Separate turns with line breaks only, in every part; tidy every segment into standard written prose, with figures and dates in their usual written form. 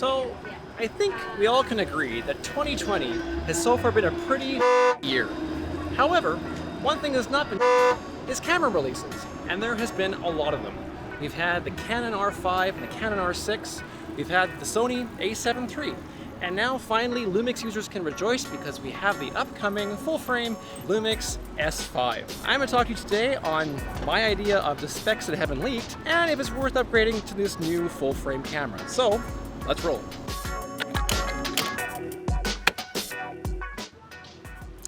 So, I think we all can agree that 2020 has so far been a pretty year. However, one thing that's not been is camera releases, and there has been a lot of them. We've had the Canon R5 and the Canon R6, we've had the Sony a7 III, and now finally Lumix users can rejoice because we have the upcoming full-frame Lumix S5. I'm going to talk to you today on my idea of the specs that have been leaked, and if it's worth upgrading to this new full-frame camera. So, let's roll.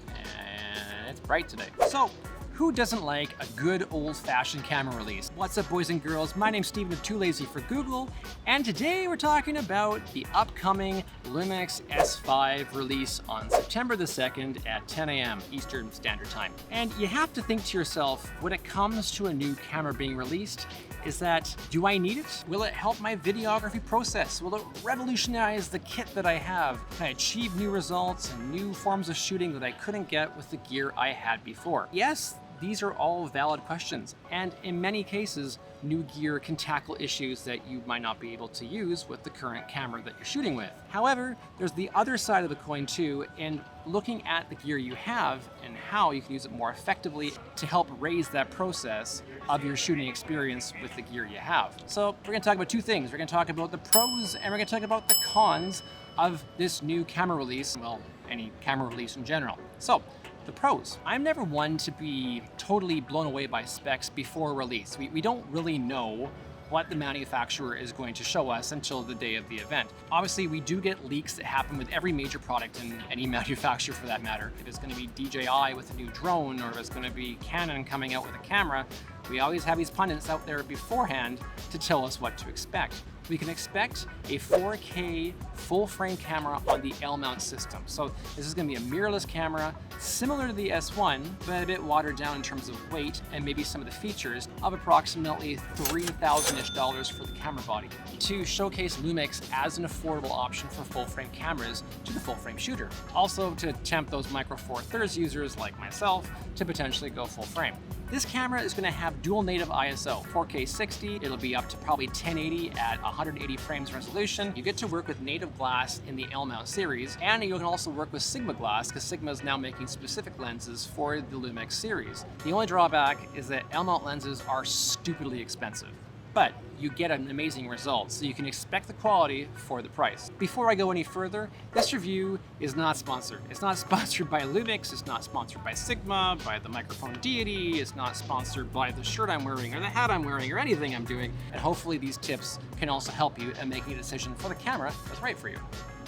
And it's bright today. So, who doesn't like a good old-fashioned camera release? What's up, boys and girls? My name's Steven of Too Lazy for Google, and today we're talking about the upcoming Lumix S5 release on September the 2nd at 10 a.m. Eastern Standard Time. And you have to think to yourself, when it comes to a new camera being released, is that, do I need it? Will it help my videography process? Will it revolutionize the kit that I have? Can I achieve new results and new forms of shooting that I couldn't get with the gear I had before? Yes, these are all valid questions, and in many cases, new gear can tackle issues that you might not be able to use with the current camera that you're shooting with. However, there's the other side of the coin too, in looking at the gear you have and how you can use it more effectively to help raise that process of your shooting experience with the gear you have. So we're gonna talk about two things. We're gonna talk about the pros and we're gonna talk about the cons of this new camera release, well, any camera release in general. So, the pros. I'm never one to be totally blown away by specs before release. We don't really know what the manufacturer is going to show us until the day of the event. Obviously, we do get leaks that happen with every major product and any manufacturer for that matter. If it's gonna be DJI with a new drone, or if it's gonna be Canon coming out with a camera, we always have these pundits out there beforehand to tell us what to expect. We can expect a 4K full-frame camera on the L-mount system. So this is going to be a mirrorless camera, similar to the S1, but a bit watered down in terms of weight and maybe some of the features, of approximately $3,000-ish for the camera body, to showcase Lumix as an affordable option for full-frame cameras to the full-frame shooter. Also to tempt those Micro Four Thirds users like myself to potentially go full-frame. This camera is going to have dual native ISO, 4K 60, it'll be up to probably 1080 at 180 frames resolution. You get to work with native glass in the L-mount series, and you can also work with Sigma glass, because Sigma is now making specific lenses for the Lumix series. The only drawback is that L-mount lenses are stupidly expensive, but you get an amazing result, so you can expect the quality for the price. Before I go any further, this review is not sponsored. It's not sponsored by Lumix, it's not sponsored by Sigma, by the microphone deity, it's not sponsored by the shirt I'm wearing or the hat I'm wearing or anything I'm doing, and hopefully these tips can also help you in making a decision for the camera that's right for you.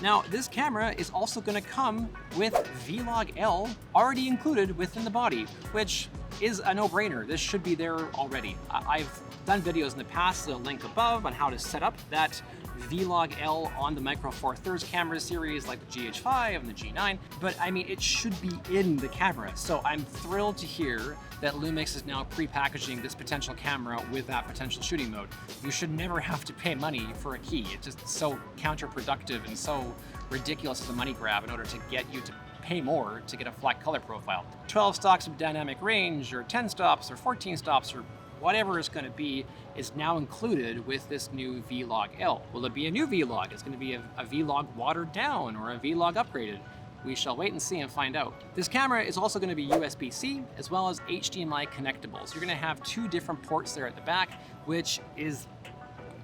Now, this camera is also going to come with Vlog-L already included within the body, which is a no-brainer. This should be there already. I've done videos in the past, the link above, on how to set up that Vlog-L on the Micro Four Thirds camera series like the GH5 and the G9, but I mean, it should be in the camera. So I'm thrilled to hear that Lumix is now pre-packaging this potential camera with that potential shooting mode. You should never have to pay money for a key. It's just so counterproductive and so ridiculous as a money grab in order to get you to pay more to get a flat color profile. 12 stops of dynamic range, or 10 stops, or 14 stops, or whatever it's going to be, is now included with this new Vlog-L. Will it be a new Vlog? Is it going to be a Vlog watered down or a Vlog upgraded? We shall wait and see and find out. This camera is also going to be USB-C as well as HDMI connectable. So you're going to have two different ports there at the back, which is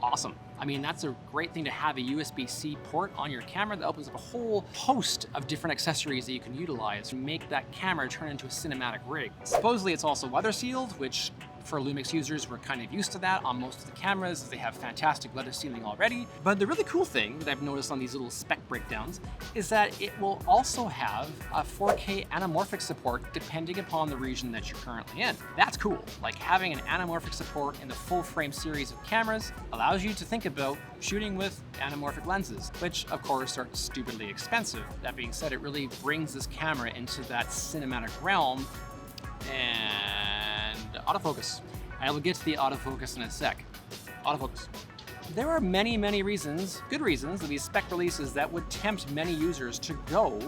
awesome. I mean, that's a great thing to have a USB-C port on your camera that opens up a whole host of different accessories that you can utilize to make that camera turn into a cinematic rig. Supposedly it's also weather sealed, which for Lumix users, we're kind of used to that on most of the cameras, as they have fantastic weather sealing already. But the really cool thing that I've noticed on these little spec breakdowns is that it will also have a 4K anamorphic support depending upon the region that you're currently in. That's cool. Like, having an anamorphic support in the full frame series of cameras allows you to think about shooting with anamorphic lenses, which of course are stupidly expensive. That being said, it really brings this camera into that cinematic realm. And autofocus. I will get to the autofocus in a sec. Autofocus. There are many, many reasons, good reasons, of these spec releases that would tempt many users to go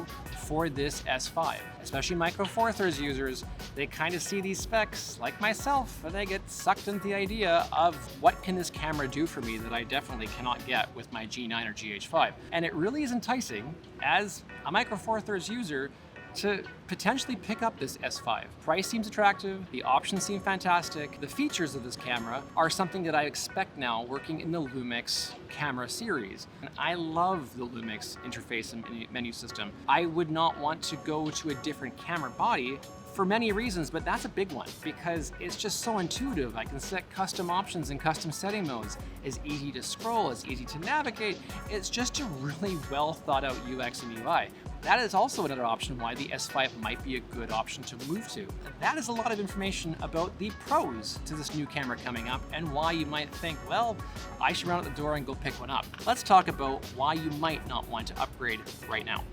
for this S5. Especially Micro Four Thirds users, they kind of see these specs, like myself, and they get sucked into the idea of what can this camera do for me that I definitely cannot get with my G9 or GH5. And it really is enticing, as a Micro Four Thirds user, to potentially pick up this S5. Price seems attractive, the options seem fantastic, the features of this camera are something that I expect now working in the Lumix camera series. And I love the Lumix interface and menu system. I would not want to go to a different camera body for many reasons, but that's a big one because it's just so intuitive. I can set custom options and custom setting modes. It's easy to scroll, it's easy to navigate. It's just a really well thought out UX and UI. That is also another option why the S5 might be a good option to move to. That is a lot of information about the pros to this new camera coming up and why you might think, well, I should run out the door and go pick one up. Let's talk about why you might not want to upgrade right now.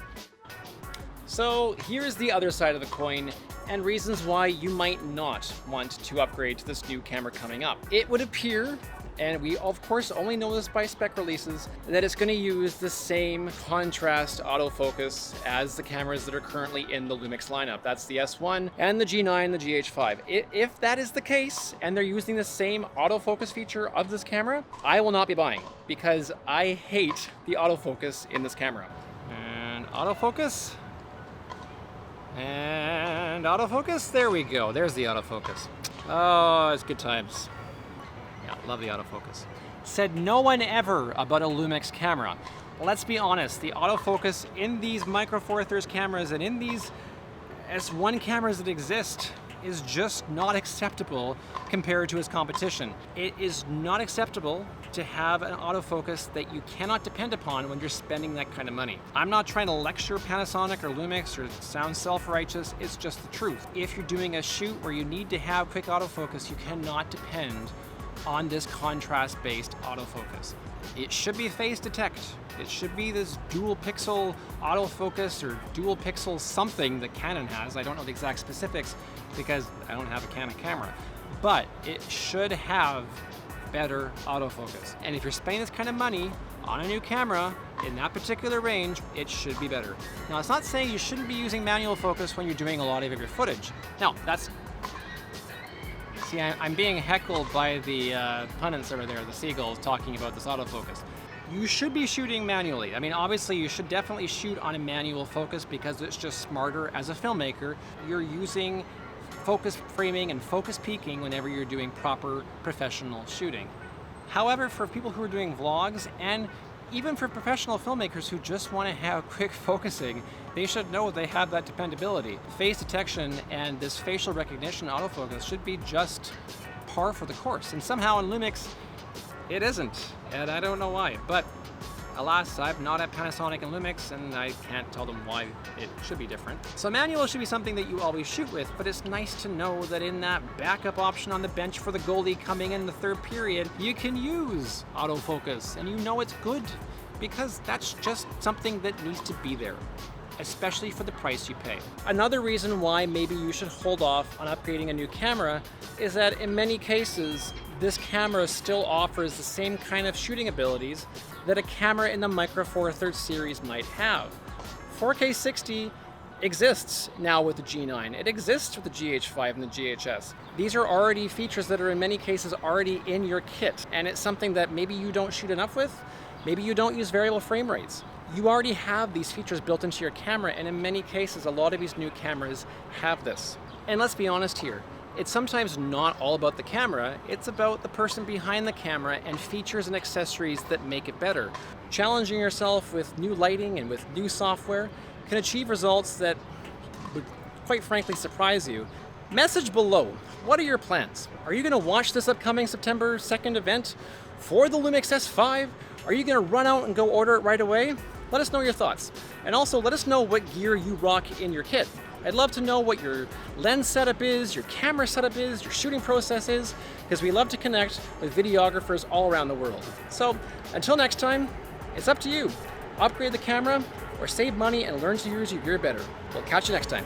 So here's the other side of the coin and reasons why you might not want to upgrade to this new camera coming up. It would appear, and we of course only know this by spec releases, that it's going to use the same contrast autofocus as the cameras that are currently in the Lumix lineup. That's the S1 and the G9 and the GH5. If that is the case, and they're using the same autofocus feature of this camera, I will not be buying because I hate the autofocus in this camera. And autofocus. And autofocus, there we go. There's the autofocus. Oh, it's good times. Yeah, love the autofocus. Said no one ever about a Lumix camera. Let's be honest, the autofocus in these Micro Four Thirds cameras and in these S1 cameras that exist is just not acceptable compared to its competition. It is not acceptable to have an autofocus that you cannot depend upon when you're spending that kind of money. I'm not trying to lecture Panasonic or Lumix or sound self-righteous, it's just the truth. If you're doing a shoot where you need to have quick autofocus, you cannot depend on this contrast-based autofocus. It should be phase detect. It should be this dual pixel autofocus or dual pixel something that Canon has. I don't know the exact specifics because I don't have a Canon camera, but it should have better autofocus. And if you're spending this kind of money on a new camera in that particular range, it should be better. Now, it's not saying you shouldn't be using manual focus when you're doing a lot of your footage. No, that's... See, I'm being heckled by the pundits over there, the seagulls, talking about this autofocus. You should be shooting manually. I mean, obviously, you should definitely shoot on a manual focus because it's just smarter as a filmmaker. You're using focus framing and focus peaking whenever you're doing proper professional shooting. However, for people who are doing vlogs and even for professional filmmakers who just want to have quick focusing, they should know they have that dependability. Face detection and this facial recognition autofocus should be just par for the course. And somehow in Lumix, it isn't. And I don't know why. But alas, I'm not at Panasonic and Lumix, and I can't tell them why it should be different. So manual should be something that you always shoot with, but it's nice to know that in that backup option on the bench for the goalie coming in the third period, you can use autofocus, and you know it's good, because that's just something that needs to be there, especially for the price you pay. Another reason why maybe you should hold off on upgrading a new camera is that in many cases, this camera still offers the same kind of shooting abilities that a camera in the Micro Four Thirds series might have. 4K 60 exists now with the G9. It exists with the GH5 and the GHS. These are already features that are in many cases already in your kit, and it's something that maybe you don't shoot enough with, maybe you don't use variable frame rates. You already have these features built into your camera, and in many cases, a lot of these new cameras have this. And let's be honest here, it's sometimes not all about the camera, it's about the person behind the camera and features and accessories that make it better. Challenging yourself with new lighting and with new software can achieve results that would quite frankly surprise you. Message below, what are your plans? Are you going to watch this upcoming September 2nd event for the Lumix S5? Are you going to run out and go order it right away? Let us know your thoughts. And also let us know what gear you rock in your kit. I'd love to know what your lens setup is, your camera setup is, your shooting process is, because we love to connect with videographers all around the world. So until next time, it's up to you. Upgrade the camera or save money and learn to use your gear better. We'll catch you next time.